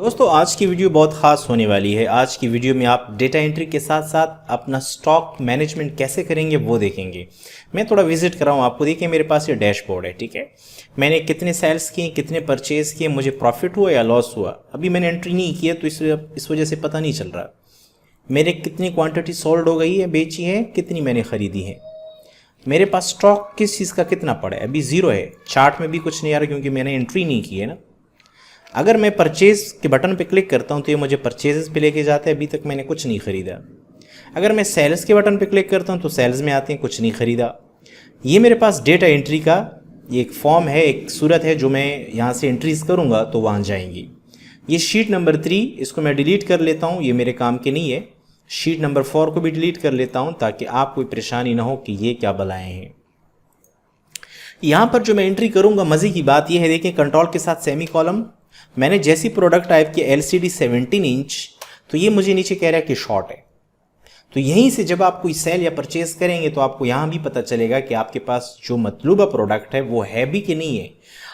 दोस्तों आज की वीडियो बहुत ख़ास होने वाली है। आज की वीडियो में आप डेटा एंट्री के साथ साथ अपना स्टॉक मैनेजमेंट कैसे करेंगे वो देखेंगे। मैं थोड़ा विजिट कर रहा हूँ आपको। देखिए मेरे पास ये डैशबोर्ड है, ठीक है। मैंने कितने सेल्स किए, कितने परचेज़ किए, मुझे प्रॉफिट हुआ या लॉस हुआ, अभी मैंने एंट्री नहीं की है तो इस वजह से पता नहीं चल रहा। मेरे कितनी क्वान्टिटी सोल्ड हो गई है, बेची है, कितनी मैंने ख़रीदी है। मेरे पास स्टॉक किस चीज़ का कितना पड़ा है, अभी ज़ीरो है। चार्ट में भी कुछ नहीं आ रहा क्योंकि मैंने एंट्री नहीं की है ना। अगर मैं परचेज़ के बटन पे क्लिक करता हूँ तो ये मुझे परचेजेस पे लेके जाता है, अभी तक मैंने कुछ नहीं ख़रीदा। अगर मैं सेल्स के बटन पे क्लिक करता हूँ तो सेल्स में आते हैं, कुछ नहीं ख़रीदा। ये मेरे पास डेटा एंट्री का ये एक फॉर्म है, एक सूरत है जो मैं यहाँ से एंट्रीज़ करूँगा तो वहाँ जाएंगी। ये शीट नंबर 3, इसको मैं डिलीट कर लेता हूँ, ये मेरे काम की नहीं है। शीट नंबर 4 को भी डिलीट कर लेता हूँ ताकि आप कोई परेशानी ना हो कि ये क्या बलाएँ हैं। यहाँ पर जो मैं एंट्री करूँगा, मज़े की बात यह है, देखिए कंट्रोल के साथ सेमी कॉलम। मैंने जैसी प्रोडक्ट टाइप की LCD 17 इंच, तो ये मुझे नीचे कह रहा है कि शॉर्ट है। तो यहीं से जब आप कोई सेल या परचेज करेंगे तो आपको यहाँ भी पता चलेगा कि आपके पास जो मतलूबा प्रोडक्ट है वो है भी कि नहीं है।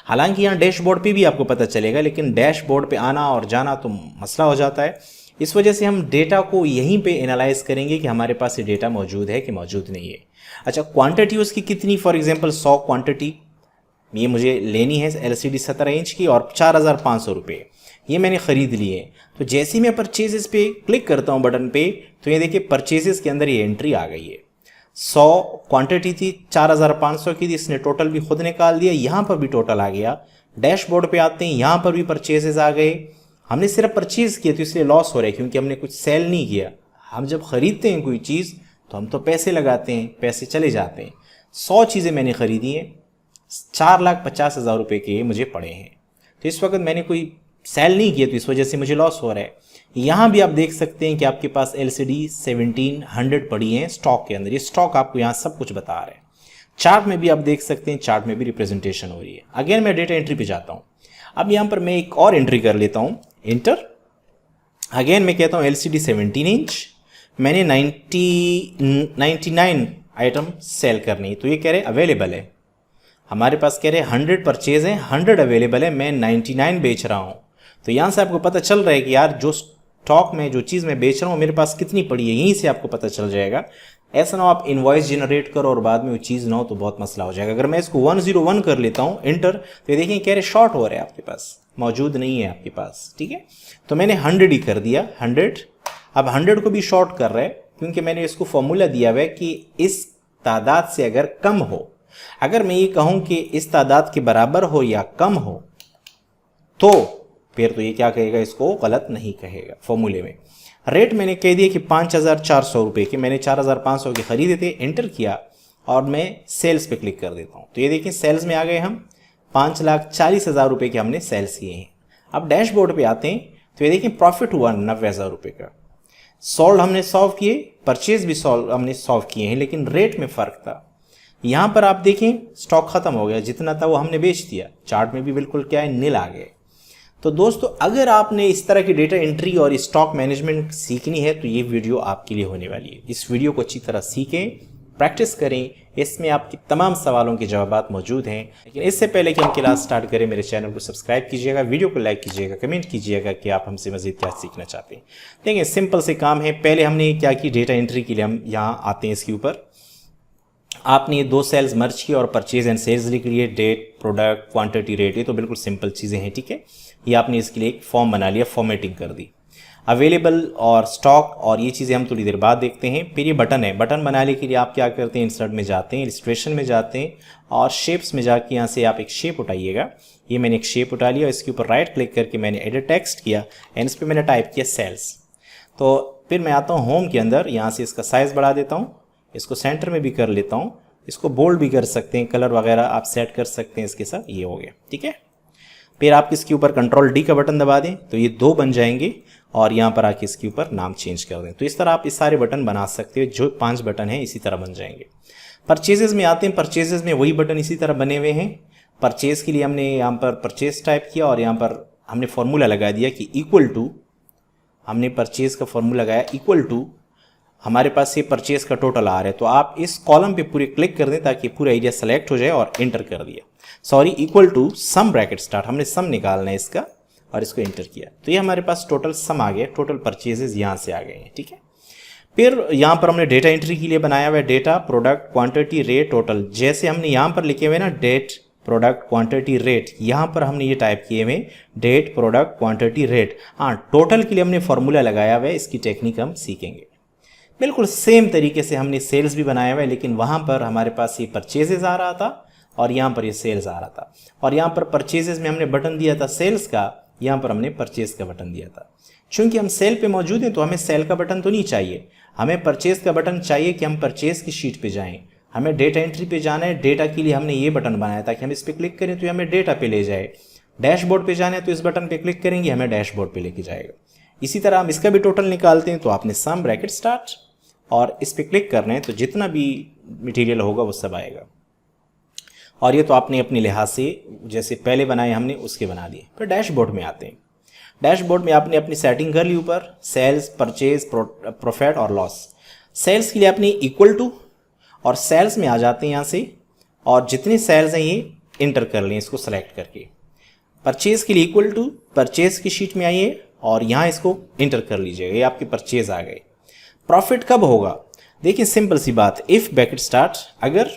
हालांकि यहाँ डैशबोर्ड पे भी आपको पता चलेगा, लेकिन डैशबोर्ड पे आना और जाना तो मसला हो जाता है। इस वजह से हम डेटा को यहीं पे एनालाइज करेंगे कि हमारे पास ये डेटा मौजूद है कि मौजूद नहीं है। अच्छा, क्वांटिटी उसकी कितनी, फॉर एग्जांपल 100 क्वांटिटी ये मुझे लेनी है LCD 17 इंच की और 4,500 रुपये ये मैंने ख़रीद लिए। तो जैसे ही मैं परचेजेस पे क्लिक करता हूँ बटन पे, तो ये देखिए परचेजेस के अंदर ये एंट्री आ गई है। 100 क्वांटिटी थी, 4,500 की थी, इसने टोटल भी खुद निकाल दिया। यहाँ पर भी टोटल आ गया। डैशबोर्ड पे आते हैं, यहाँ पर भी परचेजेस आ गए। हमने सिर्फ परचेज़ किया तो इसलिए लॉस हो रहा है क्योंकि हमने कुछ सेल नहीं किया। हम जब ख़रीदते हैं कोई चीज़ तो हम तो पैसे लगाते हैं, पैसे चले जाते हैं। 100 चीज़ें मैंने ख़रीदी हैं, 4,50,000 रुपये के मुझे पड़े हैं। तो इस वक्त मैंने कोई सेल नहीं किया तो इस वजह से मुझे लॉस हो रहा है। यहाँ भी आप देख सकते हैं कि आपके पास LCD 1700 पड़ी हैं स्टॉक के अंदर। ये स्टॉक आपको यहाँ सब कुछ बता रहा है। चार्ट में भी आप देख सकते हैं, चार्ट में भी रिप्रेजेंटेशन हो रही है। अगेन मैं डेटा एंट्री पे जाता हूँ। अब यहाँ पर मैं एक और एंट्री कर लेता हूँ, इंटर। अगेन मैं कहता हूँ LCD 17 इंच, मैंने 99 आइटम सेल करनी, तो ये कह रहे अवेलेबल है। हमारे पास कह रहे 100 परचेज हैं, 100 अवेलेबल है, मैं 99 बेच रहा हूँ। तो यहाँ से आपको पता चल रहा है कि यार जो स्टॉक में जो चीज़ मैं बेच रहा हूँ मेरे पास कितनी पड़ी है, यहीं से आपको पता चल जाएगा। ऐसा ना हो आप इनवॉइस जनरेट करो और बाद में वो चीज़ ना हो तो बहुत मसला हो जाएगा। अगर मैं इसको 101 कर लेता हूँ इंटर, तो ये देखिए कह रहे शॉर्ट हो रहा है, आपके पास मौजूद नहीं है आपके पास, ठीक है। तो मैंने 100 ही कर दिया, 100। अब 100 को भी शॉर्ट कर रहा है क्योंकि मैंने इसको फॉर्मूला दिया हुआ है कि इस तादाद से अगर कम हो, अगर मैं ये कहूं कि इस तादाद के बराबर हो या कम हो तो फिर तो ये क्या कहेगा, इसको गलत नहीं कहेगा। फॉर्मूले में रेट मैंने कह दिया कि 5,400 रुपये के, मैंने 4,500 के खरीदे थे, एंटर किया और मैं सेल्स पे क्लिक कर देता हूँ। तो ये देखिए सेल्स में आ गए हम, 5,40,000 रुपये के हमने सेल्स किए हैं। अब डैशबोर्ड पे आते हैं तो ये देखिए प्रॉफिट हुआ 90,000 रुपये का। सोल्ड हमने सॉल्व किए, परचेज भी हमने सॉल्व किए हैं, लेकिन रेट में फ़र्क था। यहाँ पर आप देखें स्टॉक ख़त्म हो गया, जितना था वो हमने बेच दिया। चार्ट में भी बिल्कुल क्या है, नील आ गए। तो दोस्तों अगर आपने इस तरह की डेटा एंट्री और स्टॉक मैनेजमेंट सीखनी है तो ये वीडियो आपके लिए होने वाली है। इस वीडियो को अच्छी तरह सीखें, प्रैक्टिस करें, इसमें आपकी तमाम सवालों के जवाब मौजूद हैं। लेकिन इससे पहले कि हम क्लास स्टार्ट करें, मेरे चैनल को सब्सक्राइब कीजिएगा, वीडियो को लाइक कीजिएगा, कमेंट कीजिएगा कि आप हमसे मज़ीद क्या सीखना चाहते हैं। देखिए सिंपल से काम है। पहले हमने क्या की, डेटा एंट्री के लिए हम यहाँ आते हैं। इसके ऊपर आपने ये 2 सेल्स मर्ज किए और परचेज एंड सेल्स लिख लिए, डेट, प्रोडक्ट, क्वांटिटी, रेट, ये तो बिल्कुल सिंपल चीज़ें हैं, ठीक है। ये आपने इसके लिए एक फॉर्म बना लिया, फॉर्मेटिंग कर दी। अवेलेबल और स्टॉक और ये चीज़ें हम थोड़ी देर बाद देखते हैं। फिर ये बटन है, बटन बनाने के लिए आप क्या करते हैं, इंसर्ट में जाते हैं, इलस्ट्रेशन में जाते हैं और शेप्स में जाके यहाँ से आप एक शेप उठाइएगा। ये मैंने एक शेप उठा लिया, इसके ऊपर राइट क्लिक करके मैंने एडिट टेक्स्ट किया एंड इस पर मैंने टाइप किया सेल्स। तो फिर मैं आता हूँ होम के अंदर, यहाँ से इसका साइज़ बढ़ा देता हूँ, इसको सेंटर में भी कर लेता हूँ, इसको बोल्ड भी कर सकते हैं, कलर वगैरह आप सेट कर सकते हैं इसके साथ। ये हो गया, ठीक है। फिर आप इसके ऊपर कंट्रोल D का बटन दबा दें तो ये 2 बन जाएंगे और यहाँ पर आके इसके ऊपर नाम चेंज कर दें। तो इस तरह आप इस सारे बटन बना सकते हो, जो 5 बटन हैं इसी तरह बन जाएंगे। परचेजेस में आते हैं, परचेजेस में वही बटन इसी तरह बने हुए हैं। परचेज के लिए हमने यहाँ पर परचेज टाइप किया और यहाँ पर हमने फॉर्मूला लगा दिया कि इक्वल टू, हमने परचेज का फॉर्मूला लगाया इक्वल टू, हमारे पास ये परचेज का टोटल आ रहा है। तो आप इस कॉलम पे पूरे क्लिक कर दें ताकि पूरा एरिया सेलेक्ट हो जाए और एंटर कर दिया। Sorry, equal to sum bracket start, हमने सम निकालना है इसका और इसको इंटर किया, तो ये हमारे पास टोटल सम आ गया, टोटल परचेजेस यहाँ से आ गए हैं। ठीक है, फिर यहाँ पर हमने डेटा एंट्री के लिए बनाया हुआ है data, product, quantity, rate, total. जैसे हमने यहाँ पर लिखे हुए ना डेट, प्रोडक्ट, क्वांटिटी, रेट, यहाँ पर हमने ये टाइप किए हुए डेट, प्रोडक्ट, क्वांटिटी, रेट। हाँ, टोटल के लिए हमने फॉर्मूला लगाया हुआ है, इसकी टेक्निक हम सीखेंगे। बिल्कुल सेम तरीके से हमने सेल्स भी बनाया हुआ है, लेकिन वहाँ पर हमारे पास ये परचेजेस आ रहा था और यहाँ पर ये सेल्स आ रहा था, और यहाँ पर परचेजेस में हमने बटन दिया था सेल्स का, यहाँ पर हमने परचेज का बटन दिया था। चूंकि हम सेल पे मौजूद हैं तो हमें सेल का बटन तो नहीं चाहिए, हमें परचेज का बटन चाहिए कि हम परचेज की शीट पे जाएं। हमें डेटा एंट्री पे जाना है, डेटा के लिए हमने ये बटन बनाया ताकि हम इस पर क्लिक करें तो हमें डेटा पे ले जाए। डैशबोर्ड पे जाना है तो इस बटन पे क्लिक करेंगे, हमें डैशबोर्ड पे लेके जाएगा। इसी तरह हम इसका भी टोटल निकालते हैं, तो आपने सम ब्रैकेट स्टार्ट और इस पर क्लिक करना है तो जितना भी मटेरियल होगा वो सब आएगा। और ये तो आपने अपने लिहाज से जैसे पहले बनाए हमने उसके बना दिए। फिर डैशबोर्ड में आते हैं। डैशबोर्ड में आपने अपनी सेटिंग कर ली, ऊपर सेल्स, परचेज, प्रॉफिट और लॉस। सेल्स के लिए आपने इक्वल टू और सेल्स में आ जाते हैं यहाँ से, और जितने सेल्स हैं ये इंटर कर लें इसको सेलेक्ट करके। परचेज के लिए इक्वल टू, परचेज की शीट में आइए और यहाँ इसको इंटर कर लीजिएगा, ये आपके परचेज आ गए। प्रॉफिट कब होगा? देखिए सिंपल सी बात, इफ ब्रैकेट स्टार्ट, अगर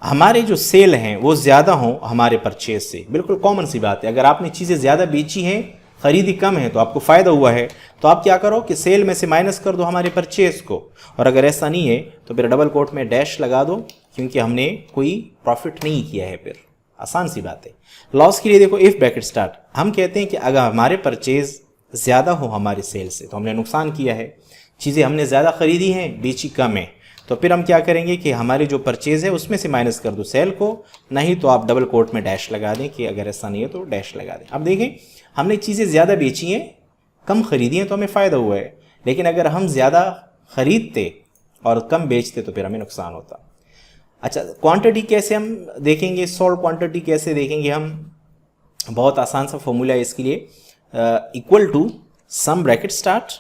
हमारे जो सेल हैं वो ज़्यादा हों हमारे परचेज से, बिल्कुल कॉमन सी बात है। अगर आपने चीज़ें ज़्यादा बेची हैं, खरीदी कम है, तो आपको फ़ायदा हुआ है, तो आप क्या करो कि सेल में से माइनस कर दो हमारे परचेज को। और अगर ऐसा नहीं है तो फिर डबल कोट में डैश लगा दो, क्योंकि हमने कोई प्रॉफिट नहीं किया है। फिर आसान सी बात है। लॉस के लिए देखो, इफ़ ब्रैकेट स्टार्ट, हम कहते हैं कि अगर हमारे परचेज ज़्यादा हो हमारे सेल से तो हमने नुकसान किया है, चीज़ें हमने ज़्यादा खरीदी हैं, बेची कम है, तो फिर हम क्या करेंगे कि हमारी जो परचेज है उसमें से माइनस कर दो सेल को, नहीं तो आप डबल कोट में डैश लगा दें कि अगर ऐसा नहीं है तो डैश लगा दें। अब देखें, हमने चीज़ें ज़्यादा बेची हैं, कम खरीदी हैं, तो हमें फ़ायदा हुआ है। लेकिन अगर हम ज़्यादा खरीदते और कम बेचते तो फिर हमें नुकसान होता। अच्छा, क्वांटिटी कैसे हम देखेंगे, सोल्ड क्वांटिटी कैसे देखेंगे हम? बहुत आसान सा फॉर्मूला है इसके लिए, equal to sum bracket start,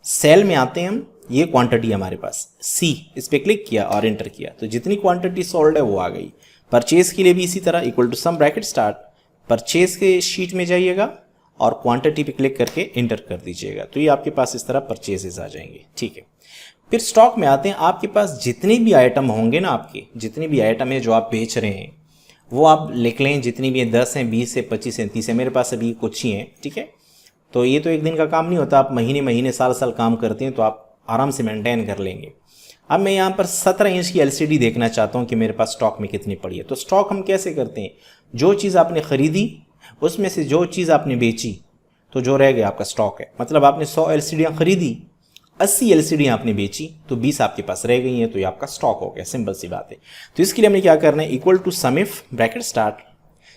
cell में आते हैं हम, ये क्वांटिटी हमारे पास सी, इस पर क्लिक किया और एंटर किया तो जितनी क्वांटिटी सोल्ड है वो आ गई। परचेज के लिए भी इसी तरह, equal to sum bracket start, purchase के शीट में जाइएगा और क्वांटिटी पे क्लिक करके इंटर कर दीजिएगा, तो ये आपके पास इस तरह परचेजेस आ जाएंगे। ठीक है, फिर स्टॉक में आते हैं। आपके पास जितने भी आइटम होंगे ना, आपके जितने भी आइटम है जो आप बेच रहे हैं वो आप लिख लें, जितनी भी 10 हैं, 20 है, 25 हैं, 30 है, मेरे पास अभी कुछ ही हैं। ठीक है, तो ये तो एक दिन का काम नहीं होता, आप महीने महीने साल साल काम करते हैं तो आप आराम से मेंटेन कर लेंगे। अब मैं यहाँ पर 17 इंच की LCD देखना चाहता हूँ कि मेरे पास स्टॉक में कितनी पड़ी है। तो स्टॉक हम कैसे करते हैं, जो चीज़ आपने ख़रीदी उसमें से जो चीज़ आपने बेची तो जो रह गया आपका स्टॉक है। मतलब आपने 100 LCDयाँ ख़रीदी, 80 LCD आपने बेची तो 20 आपके पास रह गई हैं, तो ये आपका स्टॉक हो गया। सिंपल सी बात है। तो इसके लिए हमने क्या करना है, equal to sum if bracket start.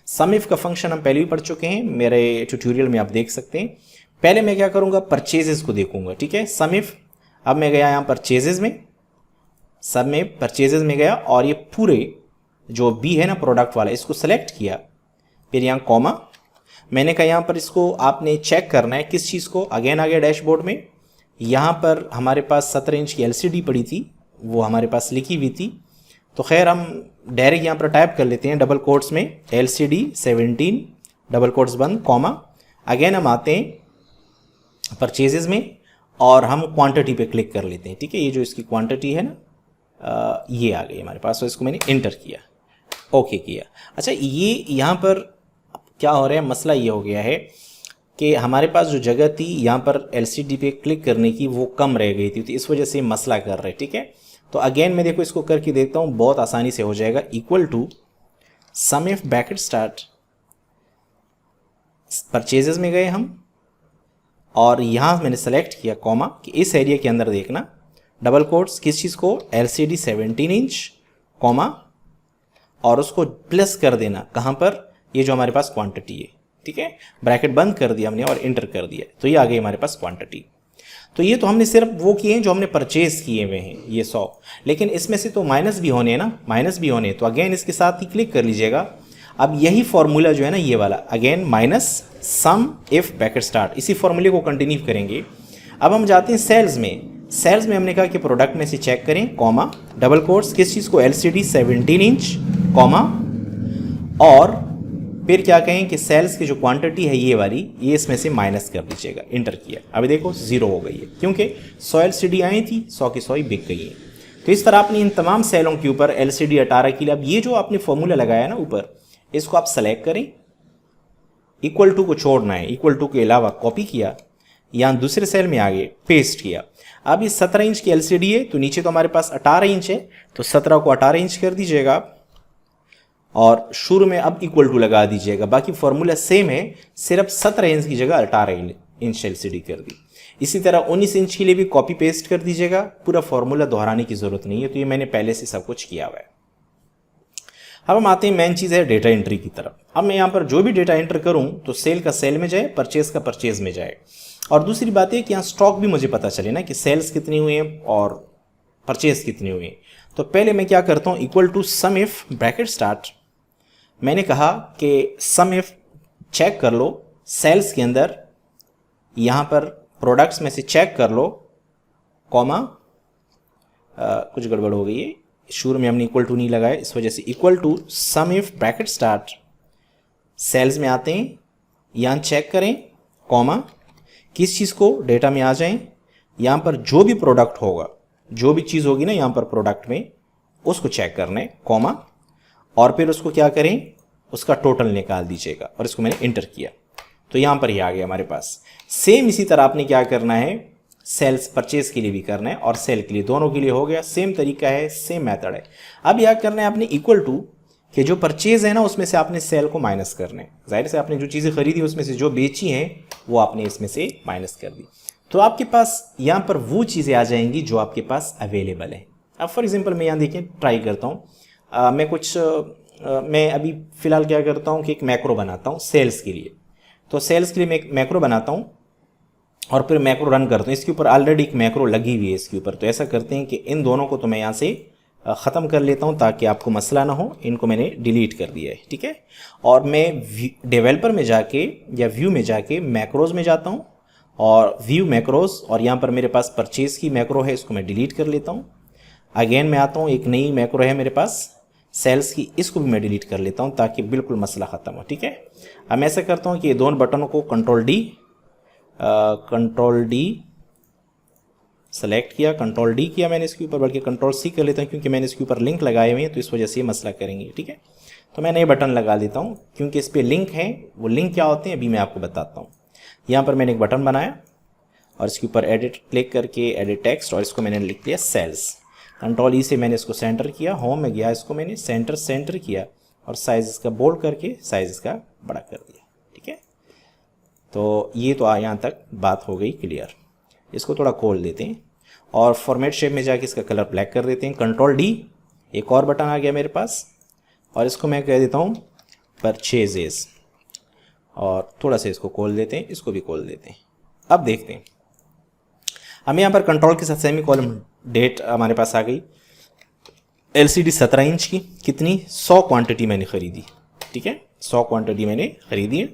Sum if का फंक्शन हम पहले भी पढ़ चुके हैं, मेरे ट्यूटोरियल में आप देख सकते हैं। पहले मैं क्या करूँगा, परचेजेस को देखूँगा। ठीक है, सम इफ, अब मैं गया यहाँ परचेजेस में, सब में परचेजेस में गया और ये पूरे जो बी है ना प्रोडक्ट वाला, इसको सेलेक्ट किया, फिर यहाँ कॉमा, मैंने कहा यहाँ पर इसको आपने चेक करना है किस चीज़ को। अगेन आ गया डैशबोर्ड में, यहाँ पर हमारे पास 17 इंच की LCD पड़ी थी, वो हमारे पास लिखी हुई थी, तो खैर हम डायरेक्ट यहाँ पर टाइप कर लेते हैं डबल कोट्स में LCD 17, डबल कोट्स बंद, कॉमा। अगेन हम आते हैं परचेजेस में और हम क्वांटिटी पे क्लिक कर लेते हैं। ठीक है, ये जो इसकी क्वांटिटी है ना, ये आ गई हमारे पास, तो इसको मैंने इंटर किया, ओके किया। अच्छा, ये यहाँ पर क्या हो रहा है, मसला ये हो गया है कि हमारे पास जो जगह थी यहाँ पर LCD पे क्लिक करने की वो कम रह गई थी, तो इस वजह से मसला कर रहे हैं। ठीक है, तो अगेन मैं देखो इसको करके देखता हूँ, बहुत आसानी से हो जाएगा। Equal to sum if bracket start, purchases में गए हम और यहाँ मैंने सेलेक्ट किया कॉमा कि इस एरिया के अंदर देखना, डबल कोट्स किस चीज़ को, LCD 17 इंच, कॉमा, और उसको प्लस कर देना कहाँ पर, ये जो हमारे पास क्वांटिटी है। ठीक है, ब्रैकेट बंद कर दिया हमने और इंटर कर दिया, तो ये आ गई हमारे पास क्वांटिटी। तो ये तो हमने सिर्फ वो किए हैं जो हमने परचेज किए हुए हैं, ये 100, लेकिन इसमें से तो माइनस भी होने हैं ना, माइनस भी होने, तो अगेन इसके साथ ही क्लिक कर लीजिएगा। अब यही फॉर्मूला जो है ना ये वाला, again minus sum if bracket start, इसी फॉर्मूले को कंटिन्यू करेंगे। अब हम जाते हैं सेल्स में। सेल्स में हमने कहा कि प्रोडक्ट में से चेक करें, कॉमा, डबल कोट्स किस चीज़ को, LCD 17 इंच, कॉमा, और फिर क्या कहें कि सेल्स की जो क्वांटिटी है ये वाली, ये इसमें से माइनस कर दीजिएगा। इंटर किया, अभी देखो 0 हो गई है क्योंकि 100 LCD आई थी, 100 की 100 ही बिक गई है। तो इस तरह आपने इन तमाम सेलों के ऊपर LCD 18 के लिए, अब ये जो आपने फॉर्मूला लगाया ना ऊपर, इसको आप सेलेक्ट करें, इक्वल टू को छोड़ना है, इक्वल टू के अलावा कॉपी किया, यहाँ दूसरे सेल में आगे पेस्ट किया। अब ये 17 इंच की LCD है तो नीचे तो हमारे पास 18 इंच है, तो 17 को 18 इंच कर दीजिएगा आप, और शुरू में अब इक्वल टू लगा दीजिएगा। बाकी फॉर्मूला सेम है, सिर्फ 17 इंच की जगह 18 इंच LCD कर दी। इसी तरह 19 इंच के लिए भी कॉपी पेस्ट कर दीजिएगा, पूरा फॉर्मूला दोहराने की जरूरत नहीं है, तो ये मैंने पहले से सब कुछ किया हुआ है। अब हम आते हैं मेन चीज़ है डेटा एंट्री की तरफ। अब मैं यहाँ पर जो भी डेटा एंटर करूँ तो सेल का सेल में जाए, परचेज का परचेज में जाए। और दूसरी बात है कि यहाँ स्टॉक भी मुझे पता चले ना कि सेल्स कितनी हुई हैं और परचेज कितनी हुई हैं। तो पहले मैं क्या करता हूँ, equal to sum if bracket start, मैंने कहा कि सम इफ चेक कर लो सेल्स के अंदर, यहाँ पर प्रोडक्ट्स में से चेक कर लो, कॉमा कुछ गड़बड़ हो गई है, शुरू में हमने इक्वल टू नहीं लगाया, इस वजह से equal to sum if bracket start, sales में आते हैं, यहाँ चेक करें, कॉमा किस चीज़ को, डेटा में आ जाएं, यहाँ पर जो भी प्रोडक्ट होगा, जो भी चीज़ होगी ना यहाँ पर प्रोडक्ट में, उसको चेक करना है, कॉमा, और फिर उसको क्या करें, उसका टोटल निकाल दीजिएगा। और इसको मैंने इंटर किया तो यहाँ पर ही आ गया हमारे पास। सेम इसी तरह आपने क्या करना है, सेल्स परचेज के लिए भी करना है और सेल के लिए, दोनों के लिए हो गया। सेम तरीका है, सेम मेथड है। अब यह करना है आपने इक्वल टू कि जो परचेज है ना उसमें से आपने सेल को माइनस करना है। जाहिर से आपने जो चीज़ें खरीदी उसमें से जो बेची हैं वो आपने इसमें से माइनस कर दी, तो आपके पास यहाँ पर वो चीज़ें आ जाएंगी जो आपके पास अवेलेबल है। अब फॉर एग्जांपल मैं यहाँ देखिए ट्राई करता हूँ, मैं अभी फ़िलहाल क्या करता हूँ कि एक मैक्रो बनाता हूँ सेल्स के लिए। तो सेल्स के लिए मैं एक मैक्रो बनाता हूँ और फिर मैक्रो रन करता हूँ। इसके ऊपर ऑलरेडी एक मैक्रो लगी हुई है इसके ऊपर। तो ऐसा करते हैं कि इन दोनों को तो मैं यहाँ से ख़त्म कर लेता हूँ ताकि आपको मसला ना हो। इनको मैंने डिलीट कर दिया है, ठीक है। और मैं डेवलपर में जाके या व्यू में जाके मैक्रोज़ में जाता हूँ और व्यू मैक्रोज़, और यहाँ पर मेरे पास परचेज़ की मैक्रो है, इसको मैं डिलीट कर लेता हूँ। अगेन मैं आता हूँ, एक नई मैक्रो है मेरे पास सेल्स की, इसको भी मैं डिलीट कर लेता हूँ ताकि बिल्कुल मसला ख़त्म हो, ठीक है। अब मैं ऐसा करता हूँ कि ये दोनों बटनों को कंट्रोल डी सेलेक्ट किया, कंट्रोल डी किया मैंने इसके ऊपर, बल्कि कंट्रोल सी कर लेता हूँ क्योंकि मैंने इसके ऊपर लिंक लगाए हुए हैं तो इस वजह से ये मसला करेंगे, ठीक है। तो मैं नए बटन लगा देता हूँ क्योंकि इस पर लिंक है। वो लिंक क्या होते हैं अभी मैं आपको बताता हूँ। यहाँ पर मैंने एक बटन बनाया और इसके ऊपर एडिट क्लिक करके एडिट टेक्स्ट, और इसको मैंने लिख दिया सेल्स। कंट्रोल ई से मैंने इसको सेंटर किया, होम में गया, इसको मैंने सेंटर किया और साइज इसका बोल्ड करके साइज इसका बड़ा कर दिया, ठीक है। तो ये तो यहाँ तक बात हो गई क्लियर। इसको थोड़ा खोल देते हैं और फॉर्मेट शेप में जाके इसका कलर ब्लैक कर देते हैं। कंट्रोल डी, एक और बटन आ गया मेरे पास और इसको मैं कह देता हूँ परचेजेस, और थोड़ा सा इसको खोल देते हैं, इसको भी खोल देते हैं। अब देखते हैं, हमें यहाँ पर कंट्रोल के साथ सेमी कॉलम डेट हमारे पास आ गई। LCD 17 इंच की, कितनी, 100 क्वांटिटी मैंने ख़रीदी, ठीक है, 100 क्वांटिटी मैंने ख़रीदी है।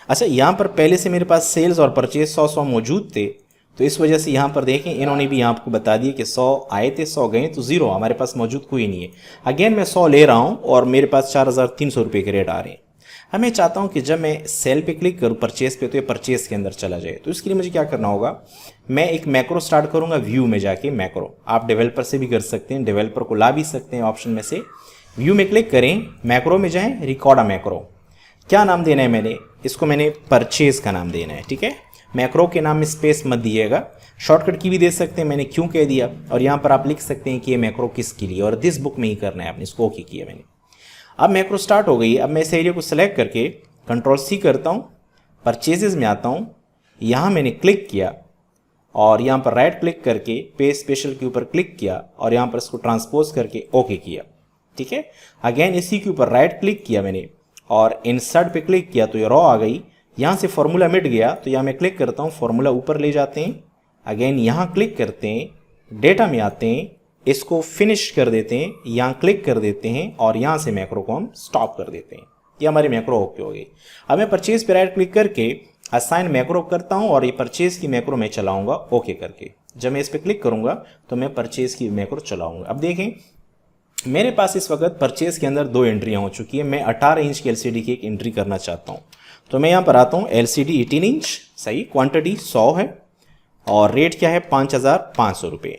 अच्छा, यहाँ पर पहले से मेरे पास सेल्स और परचेज 100 मौजूद थे, तो इस वजह से यहाँ पर देखें इन्होंने भी यहाँ आपको बता दिया कि 100 आए थे, 100 गए, तो 0 हमारे पास मौजूद कोई नहीं है। अगेन मैं 100 ले रहा हूँ और मेरे पास 4300 रुपये के रेट आ रहे हैं। अब मैं चाहता हूँ कि जब मैं सेल पे क्लिक करूँ परचेज पे तो ये परचेज के अंदर चला जाए। तो इसके लिए मुझे क्या करना होगा, मैं एक मैक्रो स्टार्ट करूँगा व्यू में जाके। मैक्रो आप डेवलपर से भी कर सकते हैं, डेवलपर को ला भी सकते हैं ऑप्शन में से। व्यू में क्लिक करें, मैक्रो में जाएँ, रिकॉर्ड अ मैक्रो, क्या नाम देना है मैंने इसको, मैंने परचेज का नाम देना है, ठीक है। मैक्रो के नाम में स्पेस मत दिएगा, शॉर्टकट की भी दे सकते हैं, मैंने क्यों कह दिया। और यहाँ पर आप लिख सकते हैं कि ये मैक्रो किसके लिए, और दिस बुक में ही करना है आपने, इसको ओके किया मैंने। अब मैक्रो स्टार्ट हो गई। अब मैं इस एरिया को सेलेक्ट करके कंट्रोल सी करता हूँ, परचेजेस में आता हूँ, यहाँ मैंने क्लिक किया और यहाँ पर राइट क्लिक करके पेज स्पेशल के ऊपर क्लिक किया और यहाँ पर इसको ट्रांसपोज करके ओके किया, ठीक है। अगेन इसी के ऊपर राइट क्लिक किया मैंने और इंसर्ट पे क्लिक किया तो ये रॉ आ गई। यहाँ से फॉर्मूला मिट गया तो यहाँ मैं क्लिक करता हूँ, फॉर्मूला ऊपर ले जाते हैं। अगेन यहाँ क्लिक करते हैं, डेटा में आते हैं, इसको फिनिश कर देते हैं, यहाँ क्लिक कर देते हैं और यहाँ से मैक्रो को हम स्टॉप कर देते हैं। ये हमारी मैक्रो ओके हो गई। अब मैं परचेज पे राइट क्लिक करके असाइन मैक्रो करता हूँ और ये परचेज की मैक्रो मैं चलाऊंगा ओके करके। जब मैं इस पर क्लिक करूंगा तो मैं परचेज की मैक्रो चलाऊंगा। अब देखें मेरे पास इस वक्त परचेज के अंदर 2 एंट्रियाँ हो चुकी है। मैं 18 इंच की एलसीडी की एक एंट्री करना चाहता हूँ। तो मैं यहाँ पर आता हूँ, एलसीडी 18 इंच, सही, क्वांटिटी 100 है और रेट क्या है 5,500 रुपये।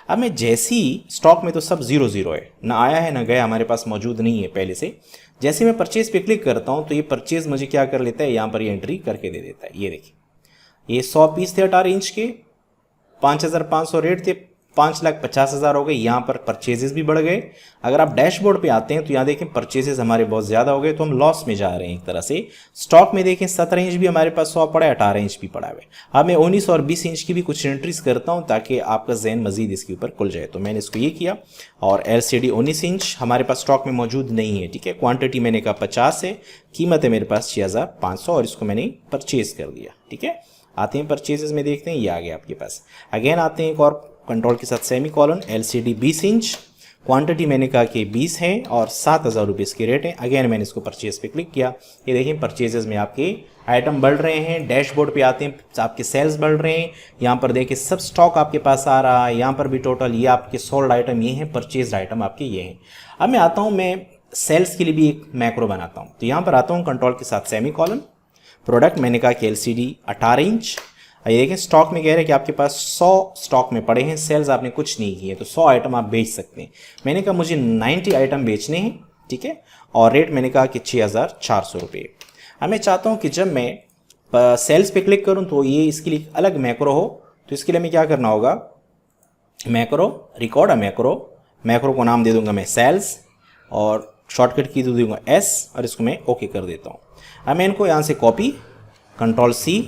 अब मैं जैसी स्टॉक में तो सब 0 है, ना आया है ना गया, हमारे पास मौजूद नहीं है पहले से। जैसे मैं परचेज पे क्लिक करता हूँ तो ये परचेज मुझे क्या कर लेता है, यहाँ पर ये एंट्री करके दे देता है। ये देखिए, ये 100 पीस थे 18 इंच के, 5,500 रेट थे, 5,50,000 हो गए। यहाँ पर परचेजेस भी बढ़ गए। अगर आप डैशबोर्ड पे आते हैं तो यहाँ देखें परचेजेस हमारे बहुत ज़्यादा हो गए, तो हम लॉस में जा रहे हैं एक तरह से। स्टॉक में देखें 17 इंच भी हमारे पास 100 पड़ा है, 18 इंच भी पड़ा है। अब मैं 19 और 20 इंच की भी कुछ एंट्रीज करता हूँ ताकि आपका जहन मजीद इसके ऊपर खुल जाए। तो मैंने इसको ये किया और LCD 19 इंच हमारे पास स्टॉक में मौजूद नहीं है, ठीक है। क्वान्टिटी मैंने कहा 50 है, कीमत है मेरे पास 6,500 और इसको मैंने परचेज कर दिया, ठीक है। आते हैं परचेजेस में, देखते हैं ये आ गया आपके पास। अगेन आते हैं एक और कंट्रोल के साथ semi colon, LCD 20 inch, quantity मैंने कहा कि 20 है और 7,000 रुपये इसके रेट है। अगेन मैंने इसको परचेज पे क्लिक किया। ये देखिए परचेजेस में आपके आइटम बढ़ रहे हैं। डैशबोर्ड पे आते हैं, आपके सेल्स बढ़ रहे हैं। यहाँ पर देखिए सब स्टॉक आपके पास आ रहा है। यहाँ पर भी टोटल ये आपके सोल्ड आइटम ये हैं, परचेज आइटम आपके ये हैं। अब मैं आता हूँ, मैं सेल्स के लिए भी एक मैक्रो बनाता हूँ। तो यहाँ पर आता हूँ कंट्रोल के साथ सेमी कॉलन, प्रोडक्ट मैंने कहा कि LCD 18 इंच। ये देखें स्टॉक में कह रहे हैं कि आपके पास 100 स्टॉक में पड़े हैं, सेल्स आपने कुछ नहीं किए, तो 100 आइटम आप बेच सकते हैं। मैंने कहा मुझे 90 आइटम बेचने हैं, ठीक है, और रेट मैंने कहा कि 6,400 रुपये। अब मैं चाहता हूँ कि जब मैं सेल्स पे क्लिक करूँ तो ये इसके लिए अलग मैक्रो हो। तो इसके लिए मैं क्या करना होगा, मैक्रो, रिकॉर्ड अ मैक्रो को नाम दे दूंगा मैं सेल्स और शॉर्टकट की दे दूंगा S और इसको मैं ओके कर देता हूँ। अब मैं इनको यहाँ से कॉपी, Ctrl+C,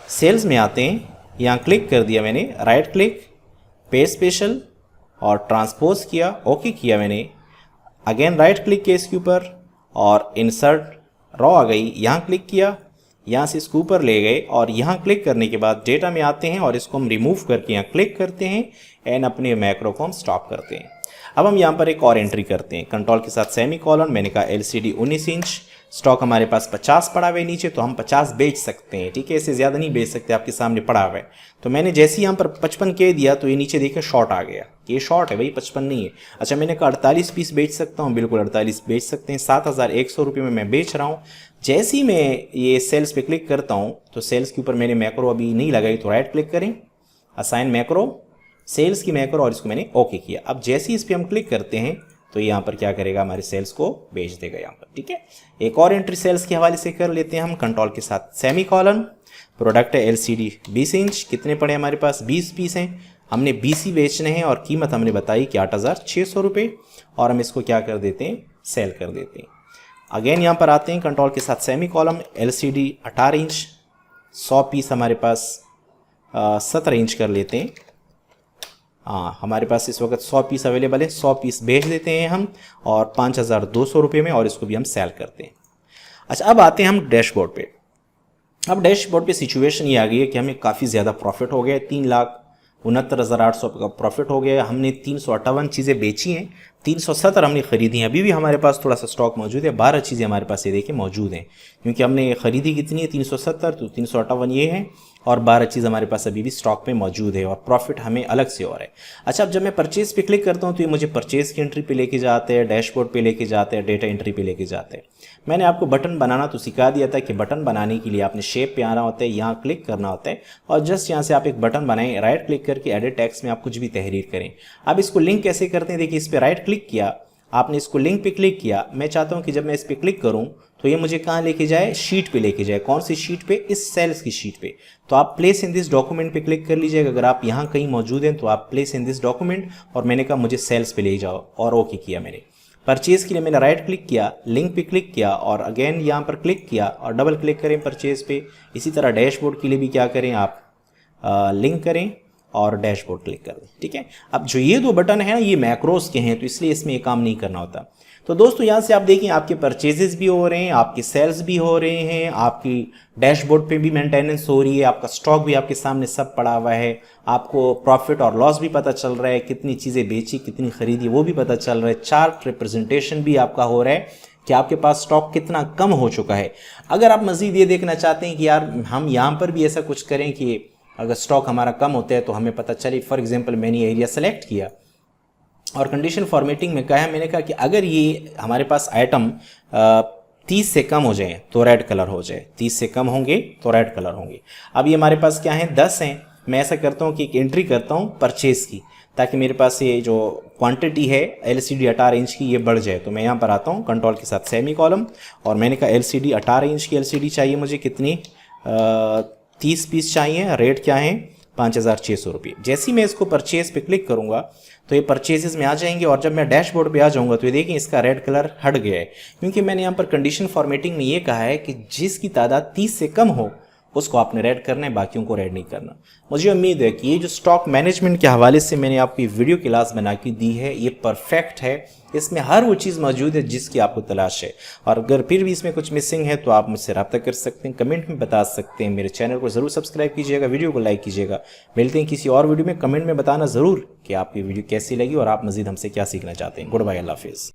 सेल्स में आते हैं, यहाँ क्लिक कर दिया मैंने, राइट क्लिक, पेस्ट स्पेशल और ट्रांसपोज किया, ओके किया मैंने। अगेन राइट क्लिक किया इसके ऊपर और इंसर्ट रॉ आ गई, यहाँ क्लिक किया, यहाँ से इसको ऊपर ले गए और यहाँ क्लिक करने के बाद डेटा में आते हैं और इसको हम रिमूव करके यहाँ क्लिक करते हैं एंड अपने मैक्रो को हम स्टॉप करते हैं। अब हम यहाँ पर एक और एंट्री करते हैं, कंट्रोल के साथ सेमी कॉलन, मैंने कहा LCD 19 इंच, स्टॉक हमारे पास 50 पड़ा हुआ है नीचे, तो हम 50 बेच सकते हैं, ठीक है। इससे ज़्यादा नहीं बेच सकते, आपके सामने पड़ा हुआ है। तो मैंने जैसे ही यहाँ पर 55 कह दिया तो ये नीचे देखें शॉर्ट आ गया, ये शॉर्ट है भाई, 55 नहीं है। अच्छा मैंने कहा 48 पीस बेच सकता हूँ, बिल्कुल 48 बेच सकते हैं। 7,100 रुपये में मैं बेच रहा हूँ। जैसे ही मैं ये सेल्स पे क्लिक करता हूँ तो सेल्स के ऊपर मैंने मैक्रो अभी नहीं लगाई, तो राइट क्लिक करें, असाइन मैक्रो, सेल्स की मैक्रो और इसको मैंने ओके किया। अब जैसे ही इस पर हम क्लिक करते हैं तो यहाँ पर क्या करेगा, हमारे सेल्स को बेच देगा यहाँ पर, ठीक है। एक और एंट्री सेल्स के हवाले से कर लेते हैं हम, कंट्रोल के साथ सेमी कॉलन, प्रोडक्ट है LCD 20 इंच, कितने पड़े हमारे पास, 20 पीस हैं, हमने 20 ही बेचने हैं और कीमत हमने बताई कि 8,600 रुपये और हम इसको क्या कर देते हैं, सेल कर देते हैं। अगेन यहाँ पर आते हैं, कंट्रोल के साथ semicolon, LCD 18 inch, 100 piece हमारे पास 17 इंच कर लेते हैं। हाँ हमारे पास इस वक्त 100 पीस अवेलेबल है, 100 पीस बेच देते हैं हम और 5,200 रुपये में, और इसको भी हम सेल करते हैं। अच्छा अब आते हैं हम डैशबोर्ड पे। अब डैशबोर्ड पे सिचुएशन ये आ गई है कि हमें काफ़ी ज़्यादा प्रॉफिट हो गया है, 3,69,800 का प्रॉफिट हो गया है। हमने 358 चीज़ें बेची हैं, 370 हमने ख़रीदी हैं। अभी भी हमारे पास थोड़ा सा स्टॉक मौजूद है, 12 चीज़ें हमारे पास ये देखिए मौजूद हैं, क्योंकि हमने ख़रीदी कितनी है 370, तो 358 ये है और 12 चीज़ हमारे पास अभी भी स्टॉक में मौजूद है और प्रॉफिट हमें अलग से हो रहा है। अच्छा अब जब मैं परचेज़ पे क्लिक करता हूँ तो ये मुझे परचेज़ की एंट्री पे लेके जाते हैं, डैशबोर्ड पे लेके जाते हैं, डेटा एंट्री पे लेके जाते हैं। मैंने आपको बटन बनाना तो सिखा दिया था कि बटन बनाने के लिए आपने शेप पे आना होता है, यहाँ क्लिक करना होता है और जस्ट यहाँ से आप एक बटन बनाएं, राइट क्लिक करके एडिट टेक्स्ट में आप कुछ भी तहरीर करें। अब इसको लिंक कैसे करते हैं, देखिए इस पर राइट क्लिक किया, आपने इसको लिंक पे क्लिक किया। मैं चाहता हूँ कि जब मैं इस पर क्लिक करूँ तो ये मुझे कहाँ लेके जाए, शीट पे लेके जाए। कौन सी शीट पे, इस सेल्स की शीट पे। तो आप प्लेस इन दिस डॉक्यूमेंट पे क्लिक कर लीजिएगा। अगर आप यहाँ कहीं मौजूद हैं तो आप प्लेस इन दिस डॉक्यूमेंट, और मैंने कहा मुझे सेल्स पे ले जाओ और ओके किया मैंने। परचेज़ के लिए मैंने राइट क्लिक किया, लिंक पे क्लिक किया और अगेन यहाँ पर क्लिक किया और डबल क्लिक करें परचेज़ पे। इसी तरह डैशबोर्ड के लिए भी क्या करें, आप लिंक करें और डैशबोर्ड क्लिक कर दें, ठीक है। अब जो ये 2 बटन है ना, ये मैक्रोस के हैं, तो इसलिए इसमें ये काम नहीं करना होता। तो दोस्तों यहाँ से आप देखिए आपके परचेजेस भी हो रहे हैं, आपके सेल्स भी हो रहे हैं, आपकी डैशबोर्ड पे भी मेंटेनेंस हो रही है, आपका स्टॉक भी आपके सामने सब पड़ा हुआ है, आपको प्रॉफिट और लॉस भी पता चल रहा है, कितनी चीज़ें बेची कितनी खरीदी वो भी पता चल रहा है, चार्ट रिप्रेजेंटेशन भी आपका हो रहा है कि आपके पास स्टॉक कितना कम हो चुका है। अगर आप मज़ीद ये देखना चाहते हैं कि यार हम यहाँ पर भी ऐसा कुछ करें कि अगर स्टॉक हमारा कम होता है तो हमें पता चले, फॉर एग्जांपल मैंने एरिया सेलेक्ट किया, और कंडीशन फॉर्मेटिंग में कहा, मैंने कहा कि अगर ये हमारे पास आइटम 30 से कम हो जाए तो रेड कलर हो जाए, 30 से कम होंगे तो रेड कलर होंगे। अब ये हमारे पास क्या है, 10 हैं। मैं ऐसा करता हूँ कि एक एंट्री करता हूँ परचेज़ की, ताकि मेरे पास ये जो क्वांटिटी है LCD 18 इंच की ये बढ़ जाए। तो मैं यहाँ पर आता हूँ कंट्रोल के साथ सेमी कॉलम, और मैंने कहा LCD 18 इंच की LCD चाहिए मुझे, कितनी 30 पीस चाहिए। रेट क्या है, 5,600 रुपये। जैसे ही मैं इसको परचेज़ पे क्लिक करूँगा तो ये परचेजेस में आ जाएंगे, और जब मैं डैशबोर्ड पे आ जाऊँगा तो ये देखिए इसका रेड कलर हट गया है, क्योंकि मैंने यहाँ पर कंडीशन फॉर्मेटिंग में ये कहा है कि जिसकी तादाद 30 से कम हो उसको आपने रेड करना है, बाकियों को रेड नहीं करना। मुझे उम्मीद है कि ये जो स्टॉक मैनेजमेंट के हवाले से मैंने आपको ये वीडियो क्लास बना के दी है ये परफेक्ट है, इसमें हर वो चीज़ मौजूद है जिसकी आपको तलाश है। और अगर फिर भी इसमें कुछ मिसिंग है तो आप मुझसे रब्ता कर सकते हैं, कमेंट में बता सकते हैं। मेरे चैनल को ज़रूर सब्सक्राइब कीजिएगा, वीडियो को लाइक कीजिएगा। मिलते हैं किसी और वीडियो में, कमेंट में बताना ज़रूर कि आपकी वीडियो कैसी लगी और आप मज़ीद हमसे क्या सीखना चाहते हैं। गुड बाय, अल्लाह हाफिज़।